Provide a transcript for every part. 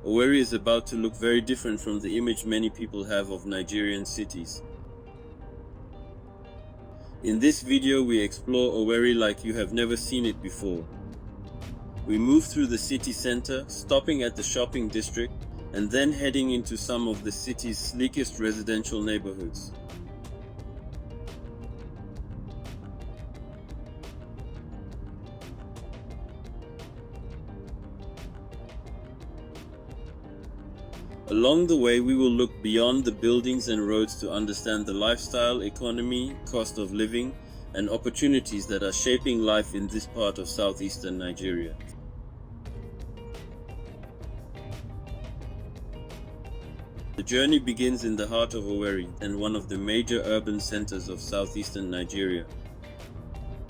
Owerri is about to look very different from the image many people have of Nigerian cities. In this video we explore Owerri like you have never seen it before. We move through the city center, stopping at the shopping district, and then heading into some of the city's sleekest residential neighborhoods. Along the way, we will look beyond the buildings and roads to understand the lifestyle, economy, cost of living, and opportunities that are shaping life in this part of southeastern Nigeria. The journey begins in the heart of Owerri and one of the major urban centers of southeastern Nigeria.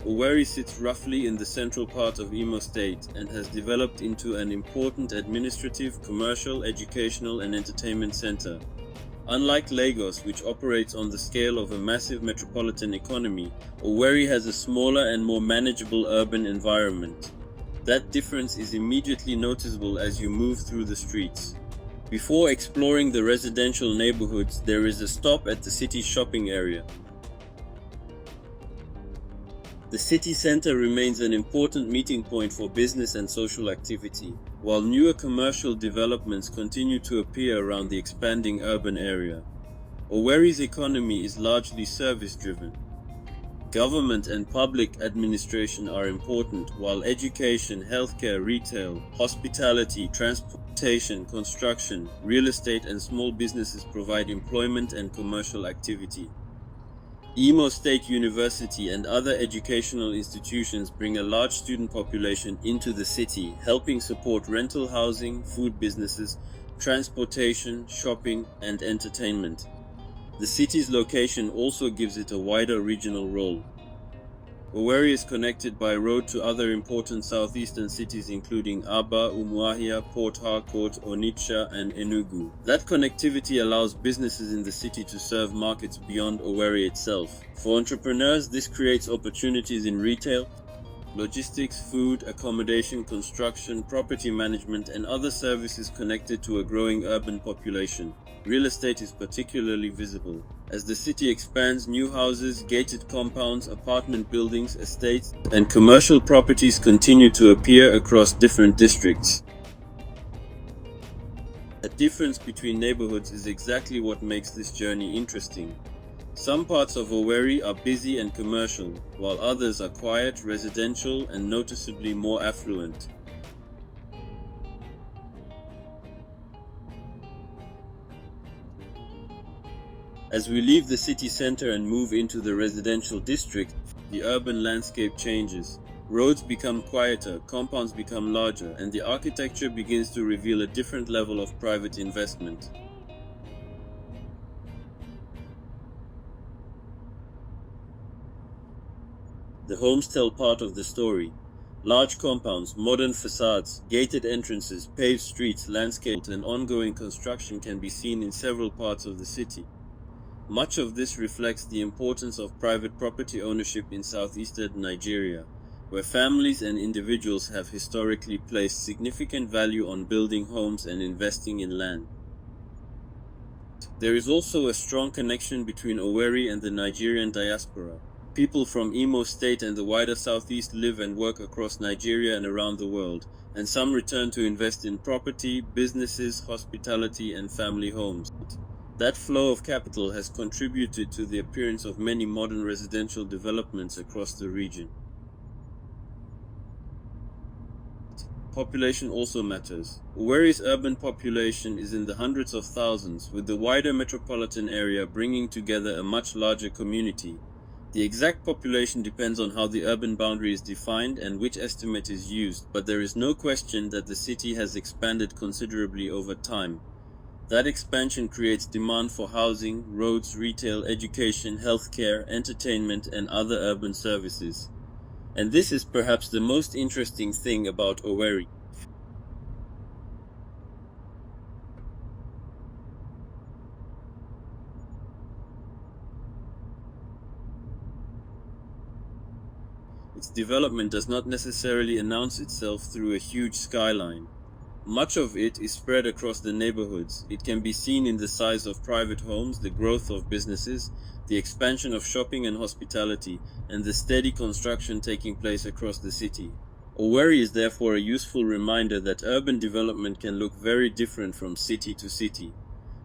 Owerri sits roughly in the central part of Imo State and has developed into an important administrative, commercial, educational and entertainment center. Unlike Lagos, which operates on the scale of a massive metropolitan economy, Owerri has a smaller and more manageable urban environment. That difference is immediately noticeable as you move through the streets. Before exploring the residential neighborhoods, there is a stop at the city's shopping area. The city center remains an important meeting point for business and social activity, while newer commercial developments continue to appear around the expanding urban area. Owerri's economy is largely service-driven. Government and public administration are important, while education, healthcare, retail, hospitality, transportation, construction, real estate and small businesses provide employment and commercial activity. Imo State University and other educational institutions bring a large student population into the city, helping support rental housing, food businesses, transportation, shopping, and entertainment. The city's location also gives it a wider regional role. Owerri is connected by road to other important southeastern cities including Aba, Umuahia, Port Harcourt, Onitsha, and Enugu. That connectivity allows businesses in the city to serve markets beyond Owerri itself. For entrepreneurs, this creates opportunities in retail, logistics, food, accommodation, construction, property management, and other services connected to a growing urban population. Real estate is particularly visible. As the city expands, new houses, gated compounds, apartment buildings, estates, and commercial properties continue to appear across different districts. The difference between neighborhoods is exactly what makes this journey interesting. Some parts of Owerri are busy and commercial, while others are quiet, residential, and noticeably more affluent. As we leave the city center and move into the residential district, the urban landscape changes. Roads become quieter, compounds become larger, and the architecture begins to reveal a different level of private investment. The homes tell part of the story. Large compounds, modern facades, gated entrances, paved streets, landscapes, and ongoing construction can be seen in several parts of the city. Much of this reflects the importance of private property ownership in southeastern Nigeria, where families and individuals have historically placed significant value on building homes and investing in land. There is also a strong connection between Owerri and the Nigerian diaspora. People from Imo State and the wider southeast live and work across Nigeria and around the world, and some return to invest in property, businesses, hospitality, and family homes. That flow of capital has contributed to the appearance of many modern residential developments across the region. Population also matters. Owerri's urban population is in the hundreds of thousands, with the wider metropolitan area bringing together a much larger community. The exact population depends on how the urban boundary is defined and which estimate is used, but there is no question that the city has expanded considerably over time. That expansion creates demand for housing, roads, retail, education, healthcare, entertainment, and other urban services. And this is perhaps the most interesting thing about Owerri. Its development does not necessarily announce itself through a huge skyline. Much of it is spread across the neighborhoods. It can be seen in the size of private homes, the growth of businesses, the expansion of shopping and hospitality, and the steady construction taking place across the city. Owerri is therefore a useful reminder that urban development can look very different from city to city.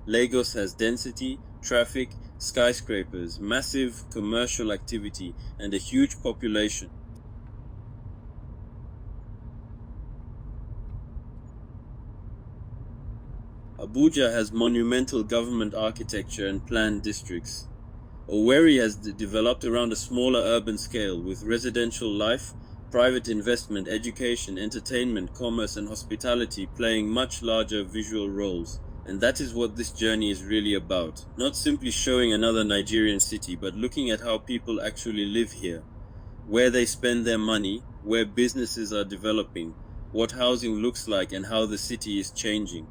Lagos has density, traffic, skyscrapers, massive commercial activity, and a huge population. Abuja has monumental government architecture and planned districts. Owerri has developed around a smaller urban scale, with residential life, private investment, education, entertainment, commerce, and hospitality playing much larger visual roles. And that is what this journey is really about. Not simply showing another Nigerian city, but looking at how people actually live here, where they spend their money, where businesses are developing, what housing looks like, and how the city is changing.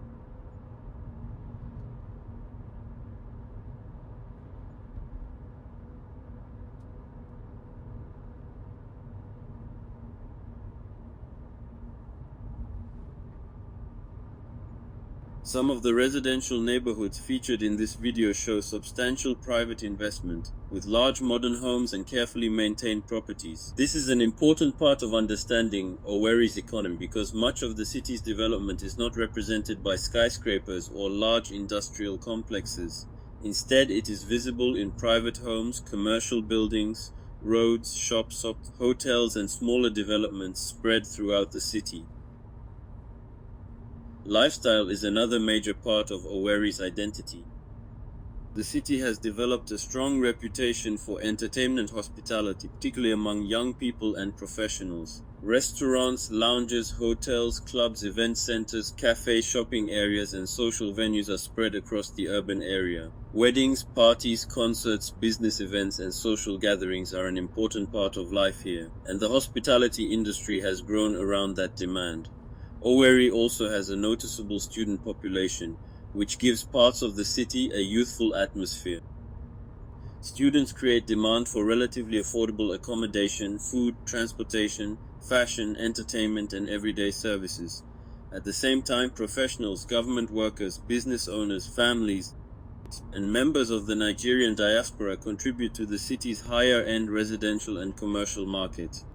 Some of the residential neighborhoods featured in this video show substantial private investment, with large modern homes and carefully maintained properties. This is an important part of understanding Owerri's economy because much of the city's development is not represented by skyscrapers or large industrial complexes. Instead, it is visible in private homes, commercial buildings, roads, shops, hotels, and smaller developments spread throughout the city. Lifestyle is another major part of Owerri's identity. The city has developed a strong reputation for entertainment hospitality, particularly among young people and professionals. Restaurants, lounges, hotels, clubs, event centers, cafes, shopping areas, and social venues are spread across the urban area. Weddings, parties, concerts, business events, and social gatherings are an important part of life here, and the hospitality industry has grown around that demand. Owerri also has a noticeable student population, which gives parts of the city a youthful atmosphere. Students create demand for relatively affordable accommodation, food, transportation, fashion, entertainment, and everyday services. At the same time, professionals, government workers, business owners, families, and members of the Nigerian diaspora contribute to the city's higher-end residential and commercial market.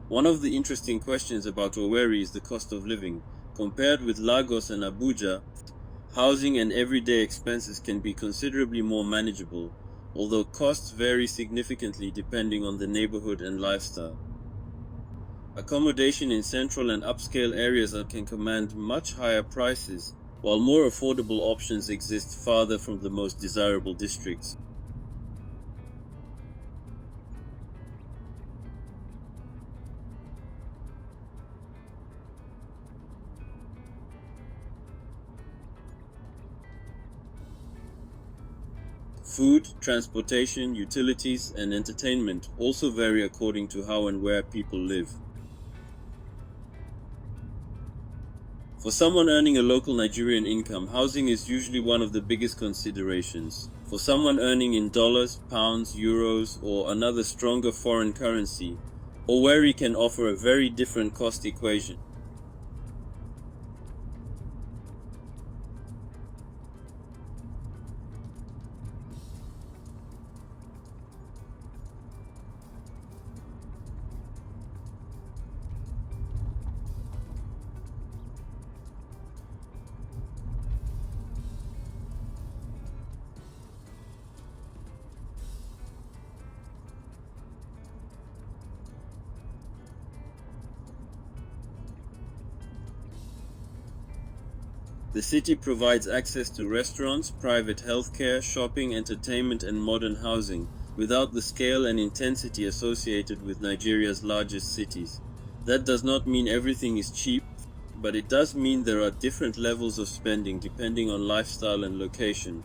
One of the interesting questions about Owerri is the cost of living. Compared with Lagos and Abuja, housing and everyday expenses can be considerably more manageable, although costs vary significantly depending on the neighborhood and lifestyle. Accommodation in central and upscale areas can command much higher prices, while more affordable options exist farther from the most desirable districts. Food, transportation, utilities, and entertainment also vary according to how and where people live. For someone earning a local Nigerian income, housing is usually one of the biggest considerations. For someone earning in dollars, pounds, euros, or another stronger foreign currency, Owerri can offer a very different cost equation. The city provides access to restaurants, private healthcare, shopping, entertainment, and modern housing, without the scale and intensity associated with Nigeria's largest cities. That does not mean everything is cheap, but it does mean there are different levels of spending depending on lifestyle and location.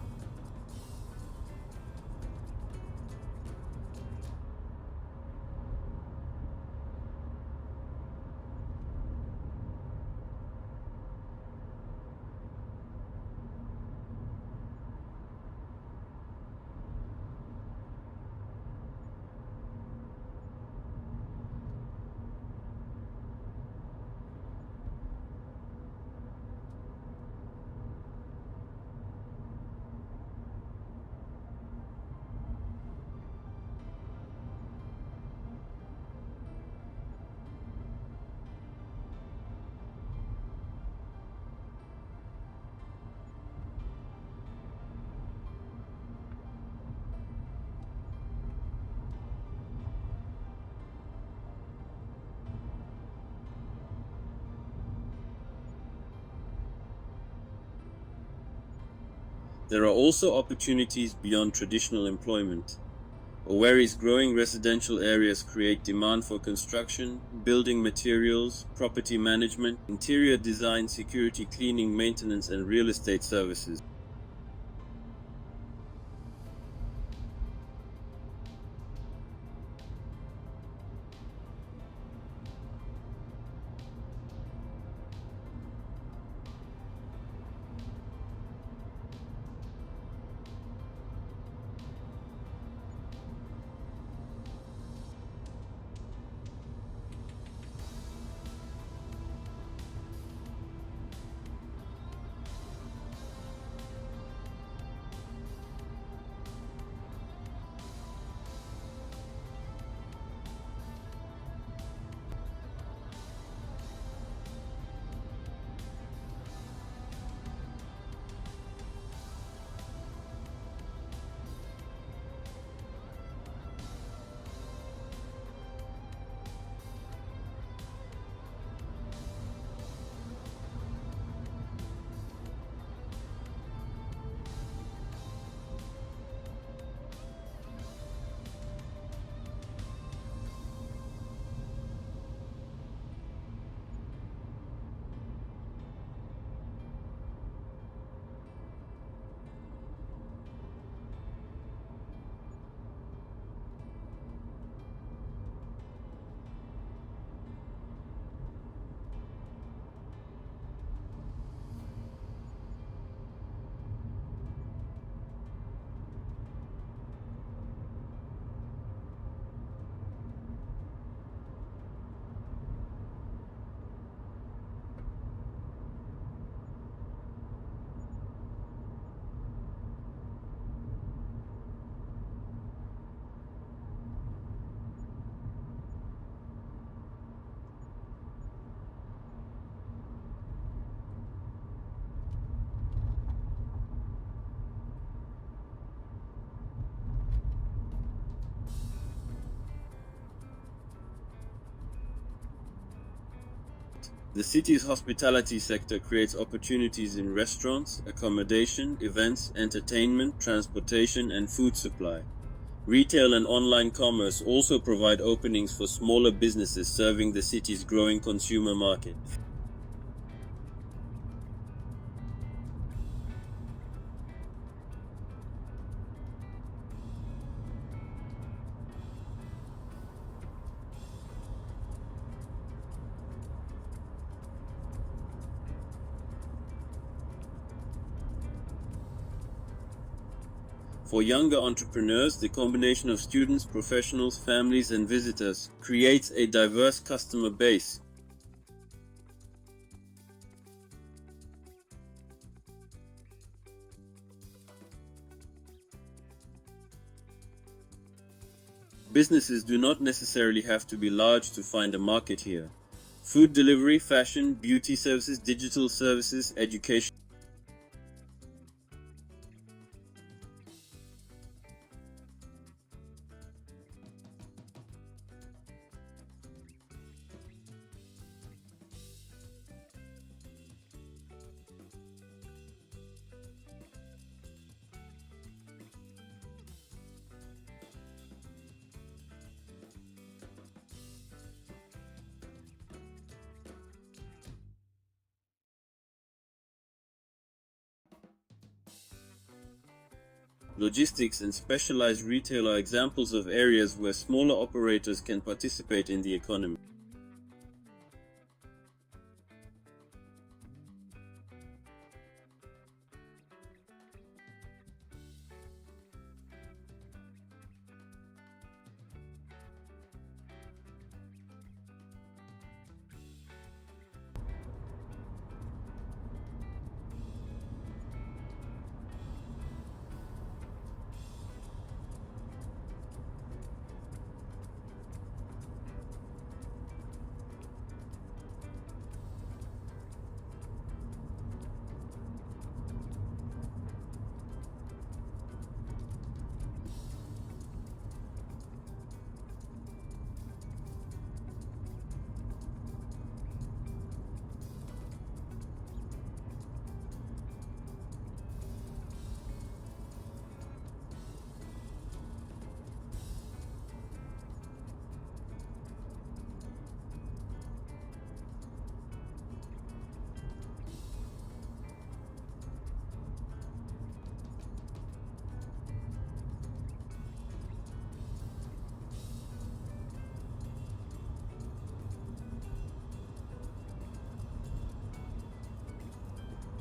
There are also opportunities beyond traditional employment. Owerri's growing residential areas create demand for construction, building materials, property management, interior design, security, cleaning, maintenance, and real estate services. The city's hospitality sector creates opportunities in restaurants, accommodation, events, entertainment, transportation, and food supply. Retail and online commerce also provide openings for smaller businesses serving the city's growing consumer market. For younger entrepreneurs, the combination of students, professionals, families, and visitors creates a diverse customer base. Businesses do not necessarily have to be large to find a market here. Food delivery, fashion, beauty services, digital services, education. Logistics and specialized retail are examples of areas where smaller operators can participate in the economy.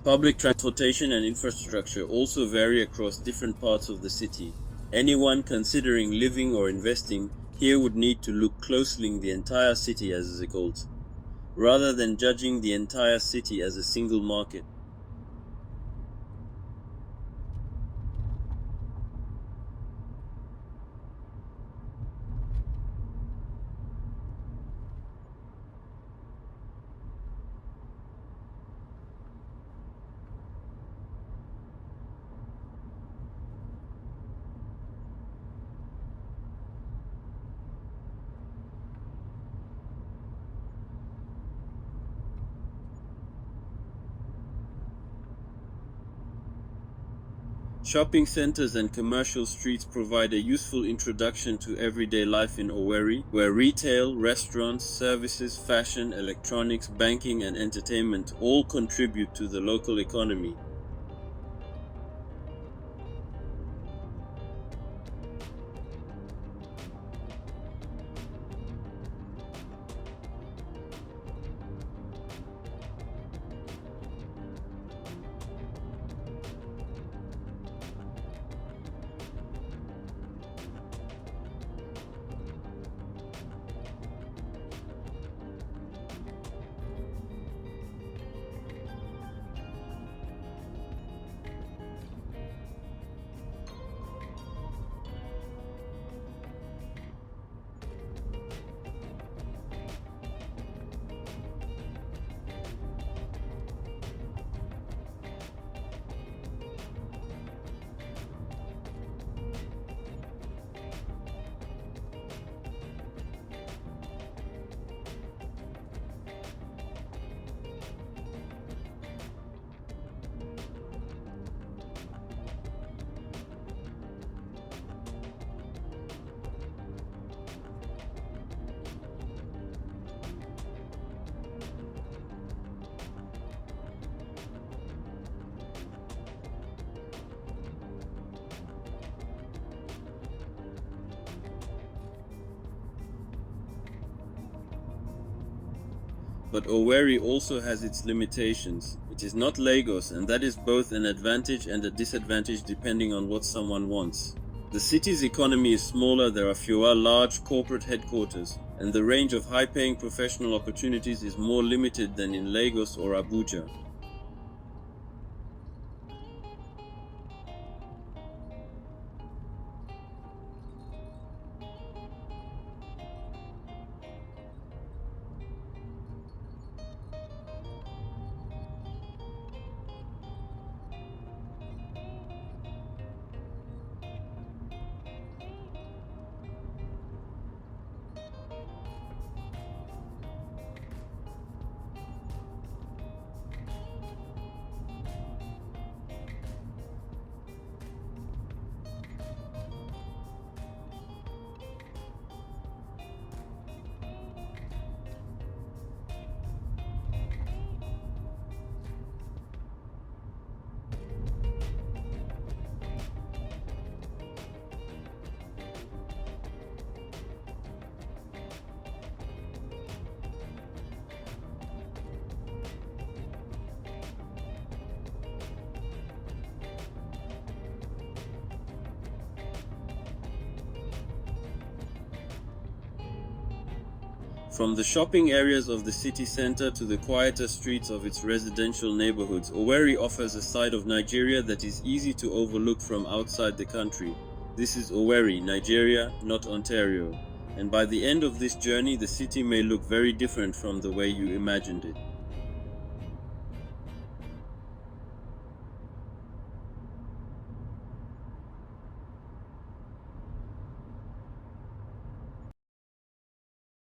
Public transportation and infrastructure also vary across different parts of the city. Anyone considering living or investing here would need to look closely at the entire city as a whole, rather than judging the entire city as a single market. Shopping centers and commercial streets provide a useful introduction to everyday life in Owerri, where retail, restaurants, services, fashion, electronics, banking, and entertainment all contribute to the local economy. But Owerri also has its limitations. It is not Lagos, and that is both an advantage and a disadvantage depending on what someone wants. The city's economy is smaller, there are fewer large corporate headquarters, and the range of high-paying professional opportunities is more limited than in Lagos or Abuja. From the shopping areas of the city center to the quieter streets of its residential neighborhoods, Owerri offers a side of Nigeria that is easy to overlook from outside the country. This is Owerri, Nigeria, not Ontario. And by the end of this journey, the city may look very different from the way you imagined it.